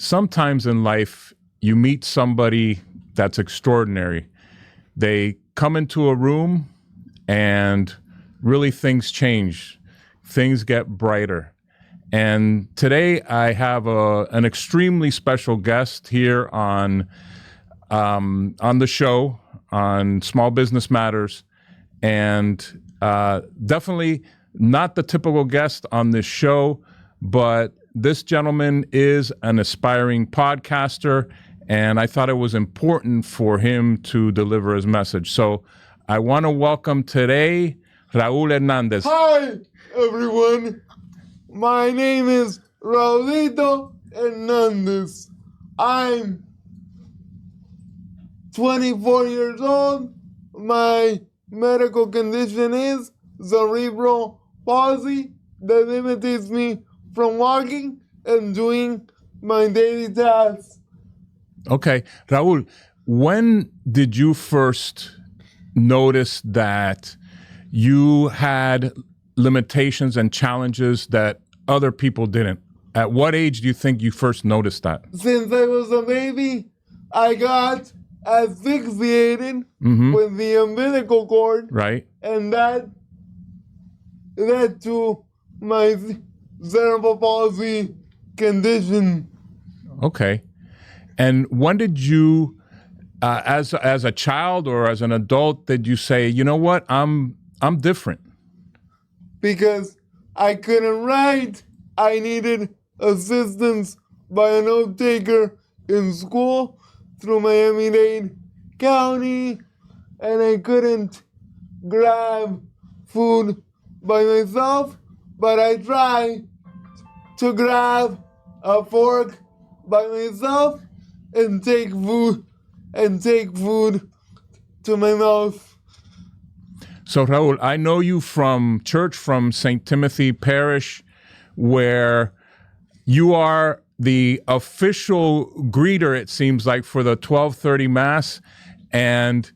sometimes in life you meet somebody that's extraordinary. They come into a room and really things change. Things get brighter. And today I have an extremely special guest here on the show on Small Business Matters, and definitely not the typical guest on this show, but this gentleman is an aspiring podcaster, and I thought it was important for him to deliver his message. So I want to welcome today Raul Hernandez. Hi, everyone. My name is Raul Hernandez. I'm 24 years old. My medical condition is Cerebral Palsy that limits me from walking and doing my daily tasks. Okay. Raul, when did you first notice that you had limitations and challenges that other people didn't? At what age do you think you first noticed that? Since I was a baby, I got asphyxiated with the umbilical cord. Right. And that led to my cerebral palsy condition. Okay. And when did you, as a child or as an adult, did you say, you know what, I'm different? Because I couldn't write, I needed assistance by a note taker in school through Miami-Dade County, and I couldn't grab food by myself, but I tried to grab a fork by myself and take food to my mouth. So, Raul, I know you from church, from St. Timothy Parish, where you are the official greeter, it seems like, for the 12:30 Mass, and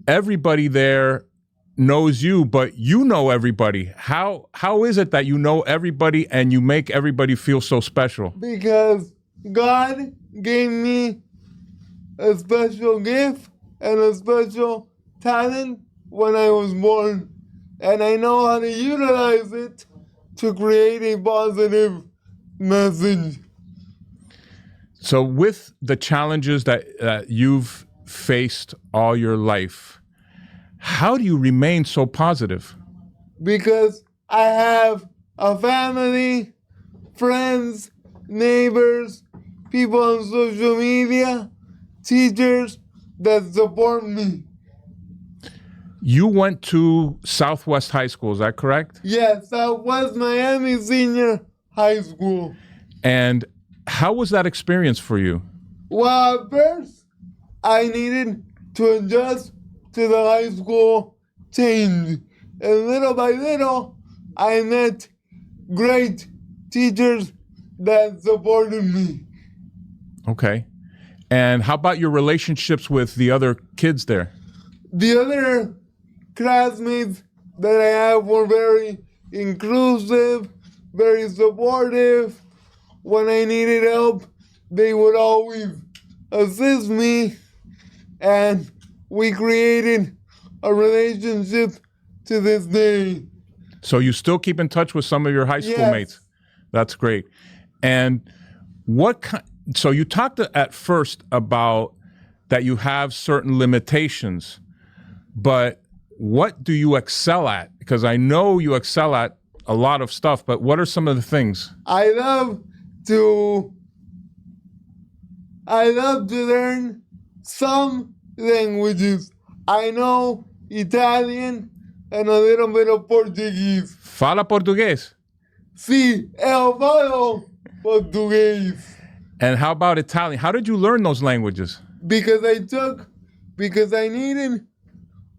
everybody there knows you, but you know everybody. How is it that you know everybody and you make everybody feel so special? Because God gave me a special gift and a special talent when I was born, and I know how to utilize it to create a positive message. So with the challenges that you've faced all your life, how do you remain so positive? Because I have a family, friends, neighbors, people on social media, teachers that support me. You went to Southwest High School, is that correct? Yes, Southwest Miami Senior High School. And how was that experience for you? Well, at first, I needed to adjust to the high school change. And little by little, I met great teachers that supported me. Okay. And how about your relationships with the other kids there? The other classmates that I have were very inclusive, very supportive. When I needed help, they would always assist me, and we created a relationship to this day. So you still keep in touch with some of your high school mates? That's great. And so you talked at first about that you have certain limitations, but what do you excel at? Because I know you excel at a lot of stuff, but what are some of the things? I love to learn some languages. I know Italian and a little bit of Portuguese. Fala português? Sí, eu falo português. And how about Italian? How did you learn those languages? Because I needed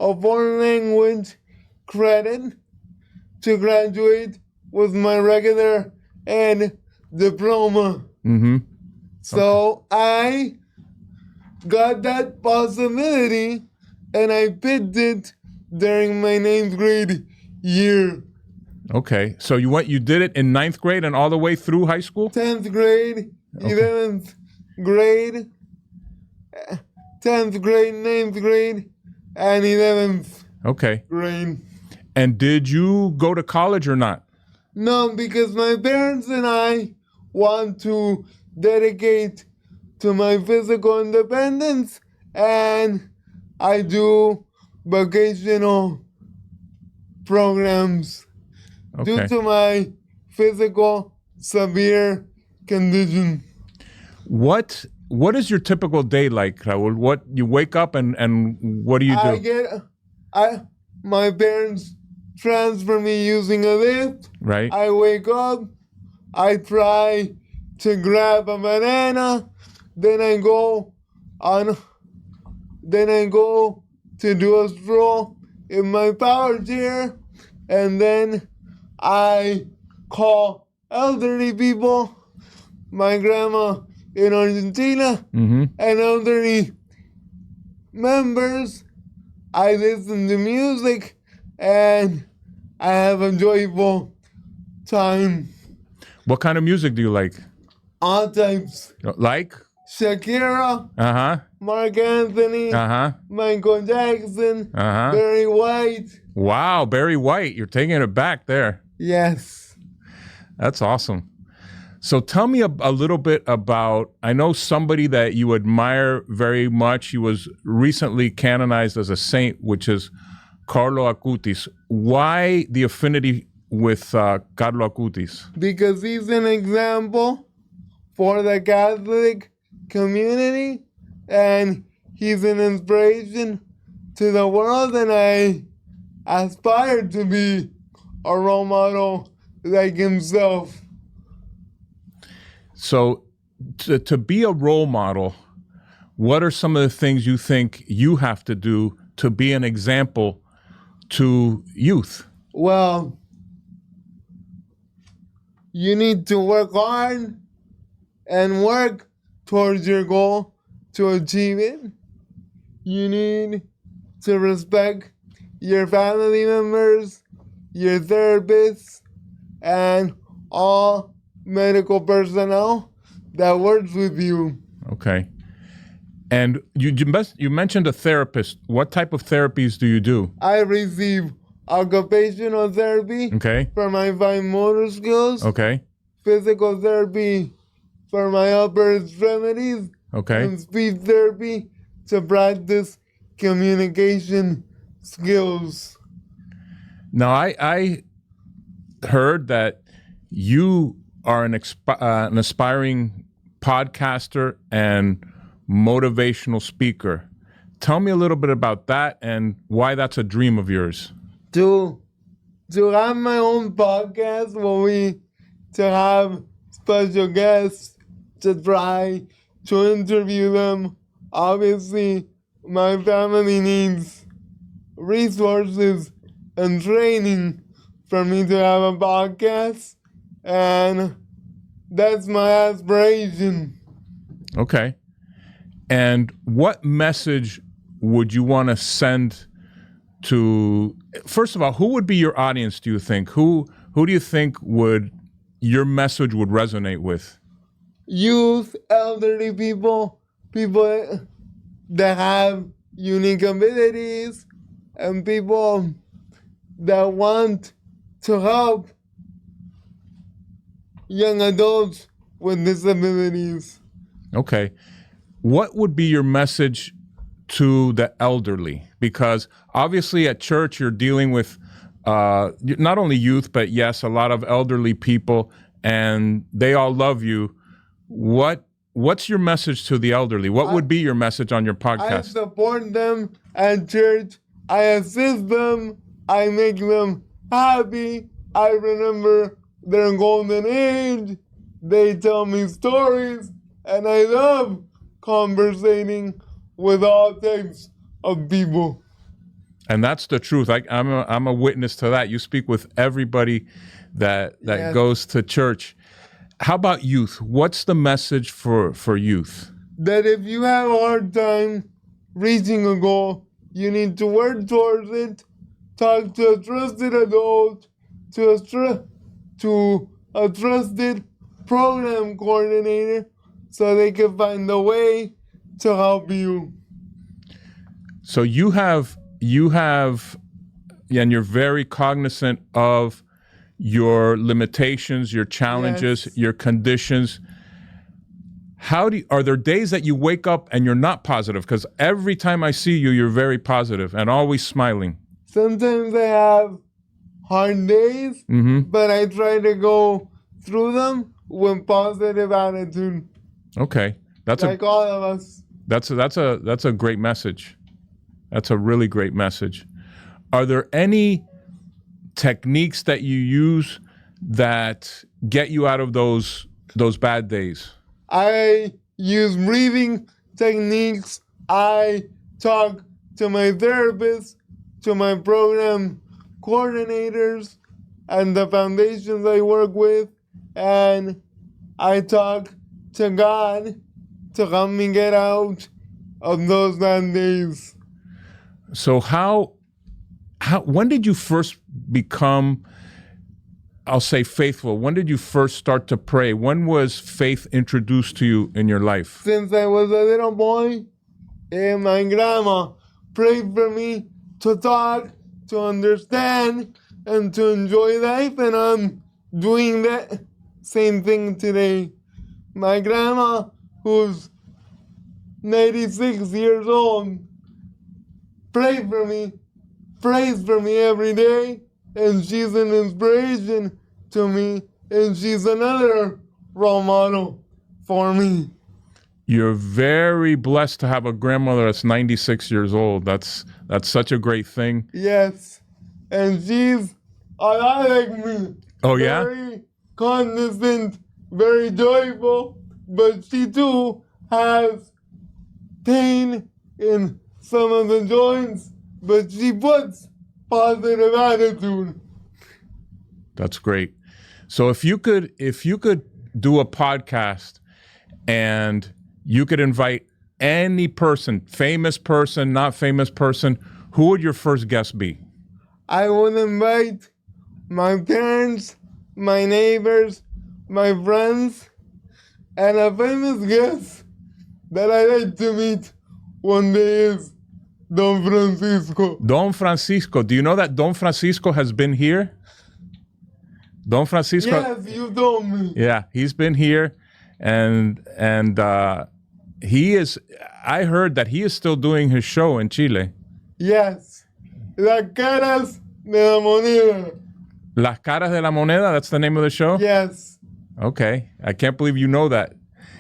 a foreign language credit to graduate with my regular ed diploma. Mm-hmm. So I got that possibility and I picked it during my 9th grade year. Okay. So you did it in 9th grade and all the way through high school? 10th grade, 11th, grade, 10th grade, 9th grade, and 11th Okay. grade. And did you go to college or not? No, because my parents and I want to dedicate to my physical independence, and I do vocational programs due Okay. to my physical severe condition. What is your typical day like, Raul? What you wake up and what do you do? My parents transfer me using a lift. Right? I wake up, I try to grab a banana, then I go to do a stroll in my power chair, and then I call elderly people, my grandma in Argentina, Mm-hmm. and elderly members. I listen to music, and I have a joyful time. What kind of music do you like? All types. Like? Shakira, Uh-huh. Mark Anthony, Uh-huh. Michael Jackson, Uh-huh. Barry White. Wow, Barry White. You're taking it back there. Yes. That's awesome. So tell me a little bit about, I know somebody that you admire very much. He was recently canonized as a saint, which is Carlo Acutis. Why the affinity with Carlo Acutis? Because he's an example for the Catholic community, and he's an inspiration to the world, and I aspire to be a role model like himself. So to be a role model, what are some of the things you think you have to do to be an example to youth? Well, you need to work hard and work towards your goal to achieve it. You need to respect your family members, your therapists, and all medical personnel that works with you. Okay. And you mentioned a therapist. What type of therapies do you do? I receive occupational therapy Okay. for my fine motor skills, Okay. physical therapy for my upper extremities, Okay. and speech therapy to practice communication skills. Now, I heard that you are an aspiring podcaster and motivational speaker. Tell me a little bit about that and why that's a dream of yours. To have my own podcast to have special guests to try to interview them. Obviously, my family needs resources and training for me to have a podcast, and that's my aspiration. Okay. And what message would you want to send to, first of all, who would be your audience, do you think? Who do you think your message would resonate with? Youth, elderly people that have unique abilities, and people that want to help young adults with disabilities. Okay. What would be your message to the elderly? Because obviously at church you're dealing with not only youth, but yes, a lot of elderly people, and they all love you. What's your message to the elderly? What would be your message on your I podcast? support them at church. I assist them. I make them happy. I remember their golden age. They tell me stories, and I love conversating with all types of people. And that's the truth. I'm a witness to that. You speak with everybody that Yes. goes to church. How about youth? What's the message for youth? That if you have a hard time reaching a goal, you need to work towards it. Talk to a trusted adult, to a trusted program coordinator, so they can find a way to help you. So you have, and you're very cognizant of your limitations, your challenges, Yes. your conditions. Are there days that you wake up and you're not positive? Because every time I see you, you're very positive and always smiling. Sometimes I have hard days, but I try to go through them with positive attitude, Okay, like all of us. that's a great message. That's a really great message. Are there any techniques that you use that get you out of those bad days? I use breathing techniques. I talk to my therapist, to my program coordinators, and the foundations I work with, and I talk to God to help me get out of those bad days. So when did you first become, I'll say, faithful? When did you first start to pray? When was faith introduced to you in your life? Since I was a little boy, and my grandma prayed for me to talk, to understand, and to enjoy life, and I'm doing that same thing today. My grandma, who's 96 years old, prayed for me, prays for me every day, and she's an inspiration to me, and she's another role model for me. You're very blessed to have a grandmother that's 96 years old. That's such a great thing. Yes, and she's a lot like me. Oh, yeah? Very cognizant, very joyful, but she too has pain in some of the joints, but she puts positive attitude. That's great. So if you could do a podcast and you could invite any person, famous person, not famous person, who would your first guest be? I would invite my parents, my neighbors, my friends, and a famous guest that I like to meet one day is Don Francisco. Don Francisco. Do you know that Don Francisco has been here? Don Francisco. Yes, you told me. Yeah, he's been here, and he is. I heard that he is still doing his show in Chile. Yes. Las caras de la moneda. Las caras de la moneda. That's the name of the show. Yes. Okay, I can't believe you know that.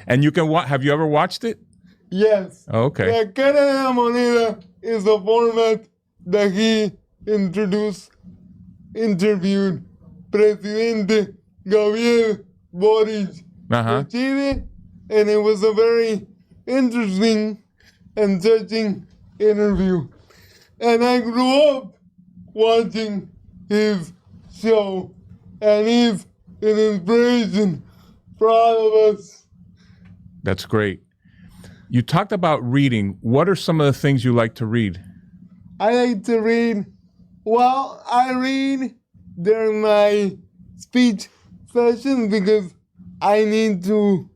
And you can watch. Have you ever watched it? Yes. Okay. La cara de la moneda is a format that he interviewed Presidente Gabriel Boric of Chile, and it was a very interesting and touching interview. And I grew up watching his show, and he's an inspiration for all of us. That's great. You talked about reading. What are some of the things you like to read? I like to read. Well, I read during my speech sessions because I need to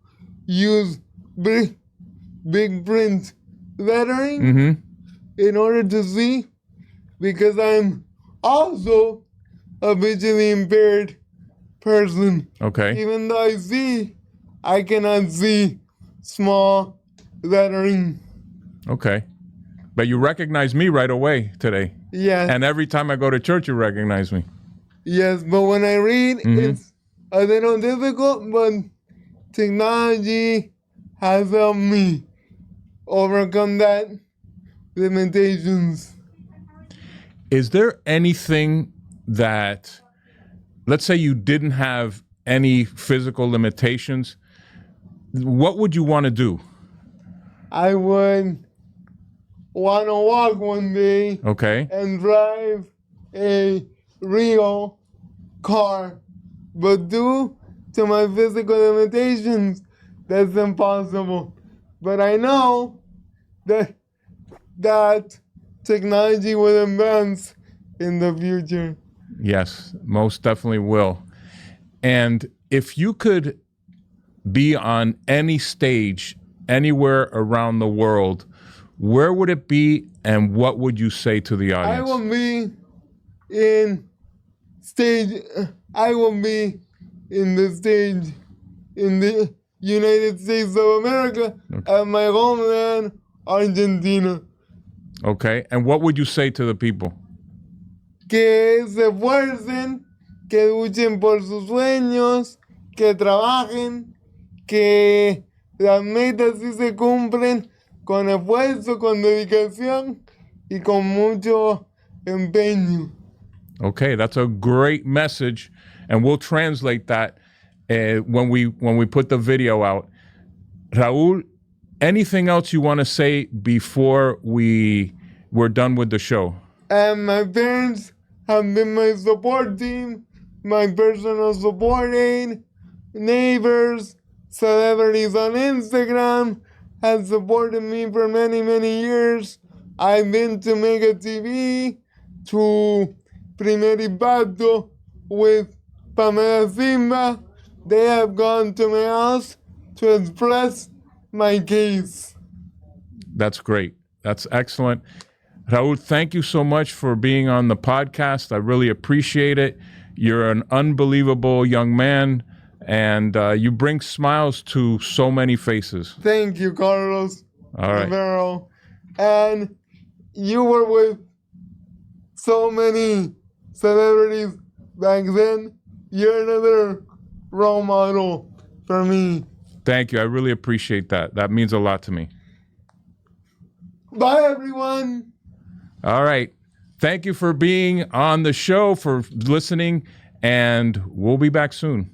use big print lettering in order to see, because I'm also a visually impaired person. Okay. Even though I see, I cannot see small lettering. Okay. But you recognize me right away today. Yes. And every time I go to church, you recognize me. Yes, but when I read, it's a little difficult, but technology has helped me overcome that limitations. Is there anything that, let's say you didn't have any physical limitations, what would you want to do? I would want to walk one day and drive a real car, but due to my physical limitations, that's impossible. But I know that technology will advance in the future. Yes, most definitely will. And if you could be on any stage anywhere around the world, where would it be and what would you say to the I audience? will be in stage. I will be in the stage in the United States of America at my homeland, Argentina. Okay. And what would you say to the people? Que se esfuercen, que luchen por sus sueños, que trabajen, que las metas sí se cumplen con esfuerzo, con dedicación y con mucho empeño. Okay, that's a great message, and we'll translate that when we put the video out. Raul, anything else you want to say before we're done with the show? And my parents have been my support team, my personal support aid, neighbors, celebrities on Instagram have supported me for many, many years. I've been to Mega TV, to Primer Impacto with Pamela Simba. They have gone to my house to express my case. That's great. That's excellent. Raul, thank you so much for being on the podcast. I really appreciate it. You're an unbelievable young man, and you bring smiles to so many faces. Thank you, Carlos All right. Ribero. And you were with so many celebrities back then. You're another role model for me. Thank you. I really appreciate that. That means a lot to me. Bye, everyone. All right. Thank you for being on the show, for listening, and we'll be back soon.